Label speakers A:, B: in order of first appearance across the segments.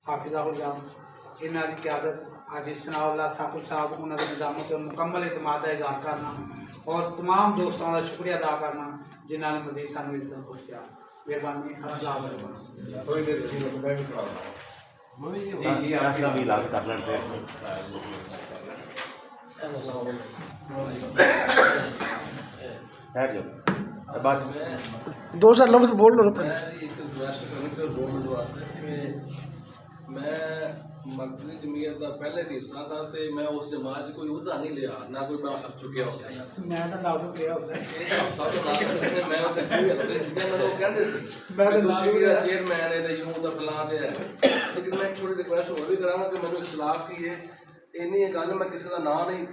A: حافظہ جان انہاں دی قیادت حاجی ثناء اللہ ثاقب صاحب انہاں دی نظامت اور مکمل اعتماد کا اظہار کرنا اور تمام دوستوں کا شکریہ ادا کرنا جنہوں نے مزید سانو عزت بخشیا. مہربانی. السلام علیکم.
B: تھوڑی دیر میں بھی
C: دو چار لفظ بول لو.
D: میں مرکزی جمعیت کا پہلے بھی حصہ سا تے میں اس جماعت کوئی عہدہ نہیں لیا نہ کوئی میں اٹھ چکیا ہوتا
A: میں تو لازم کیا ہوتا ہے
D: سب میں چیئرمین ہے تو یوں تو فلاں ہے. لیکن میں تھوڑی ریکویسٹ اور بھی کراں کہ مینوں اختلاف کی ہے اینی گل میں کسی کا نام نہیں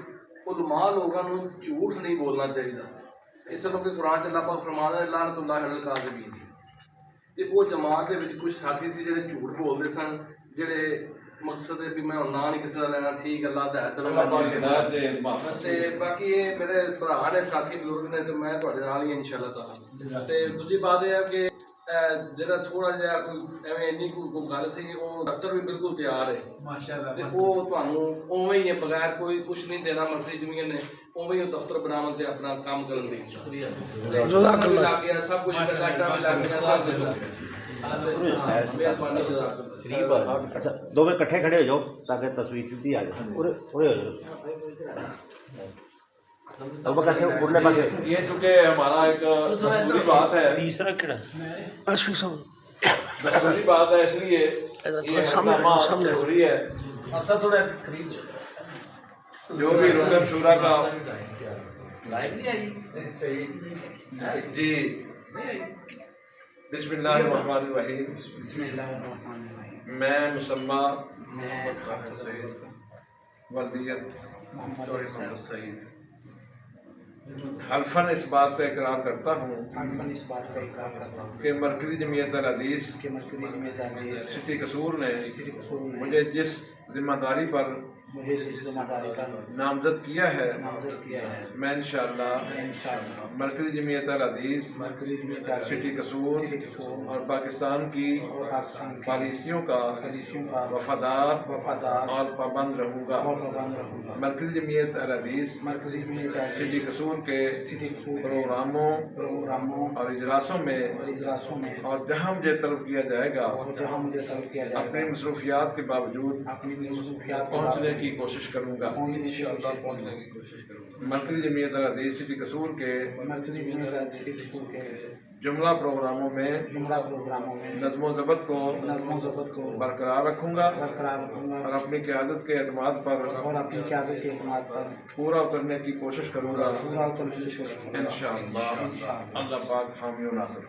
D: علماء لوگوں کو جھوٹ نہیں بولنا چاہیے. اس طرح کہ قرآن چ اللہ پاک فرماتا ہے لعنت اللہ علی الکاذبین. تے وہ جماعت دے وچ کچھ ساتھی سی جڑے جھوٹ بولدے سن جڑے مقصد ہے بھی میں نام نہیں کسی کا لینا ٹھیک اللہ دا ہے تے باقی یہ میرے بھرا نے ساتھی بزرگ نے تو میں تہاڈے نال ہی انشاءاللہ تعالی. تے دوسری بات یہ ہے کہ جڑا تھوڑا جہا کوئی ایویں اینی کوئی گل سی وہ دفتر بھی بالکل تیار ہے ماشاءاللہ تے وہ تھانوں اوویں ہی بغیر کوئی کچھ نہیں دینا مرکزی جمعیت نے اوویں ہی دفتر بناون تے اپنا کام کرن دی. شکریہ. جزاک اللہ. لگ گیا سب کچھ لائٹاں بھی لگ گیا سب کچھ. مہربانی. جزاک اللہ.
E: اچھا دو میں کٹھے کھڑے ہو جاؤ تاکہ تصویر سیدھی آ جائے. پورے ہو جاؤ.
B: یہ چونکہ ہمارا ایک دستوری بات ہے
E: تیسرا کیڑا
C: اشفیق صاحب
B: دستوری بات ہے اس لیے یہ اقدامات ضروری ہے. جو بھی رکن شورا کا جی بسم اللہ الرحمن الرحیم.
A: بسم اللہ الرحمن الرحیم.
B: میں مسمہ
A: میں
B: وردیت
A: محمد
B: سعید حلفاً اس بات کا اقرار کرتا ہوں
A: حلفاً اس بات کا اقرار کرتا ہوں
B: کہ مرکزی جمعیت الحدیث
A: کہ مرکزی جمعیت الحدیث
B: سٹی قصور نے
A: نے
B: مجھے جس ذمہ داری پر
A: مجھے جس ذمہ داری کا
B: نامزد کیا ہے
A: نامزد کیا ہے
B: میں انشاءاللہ مرکزی جمعیت الحدیث
A: مرکزی جمعیت
B: سٹی قصور اور پاکستان کی پالیسیوں کا وفادار اور پابند رہوں گا. مرکزی جمعیت الحدیث
A: مرکزی جمعیت
B: سٹی قصور کے پروگراموں اور اجلاسوں میں اور جہاں مجھے طلب کیا جائے گا اپنی مصروفیات کے باوجود پہنچنے کی کوشش کروں گا. مرکزی جمعیت الحدیث سٹی قصور کے جملہ پروگراموں میں نظم و ضبط کو برقرار رکھوں گا اور اپنی قیادت کے اعتماد پر پورا اترنے کی کوشش کروں گا انشاءاللہ. اللہ پاک حامی و ناصر.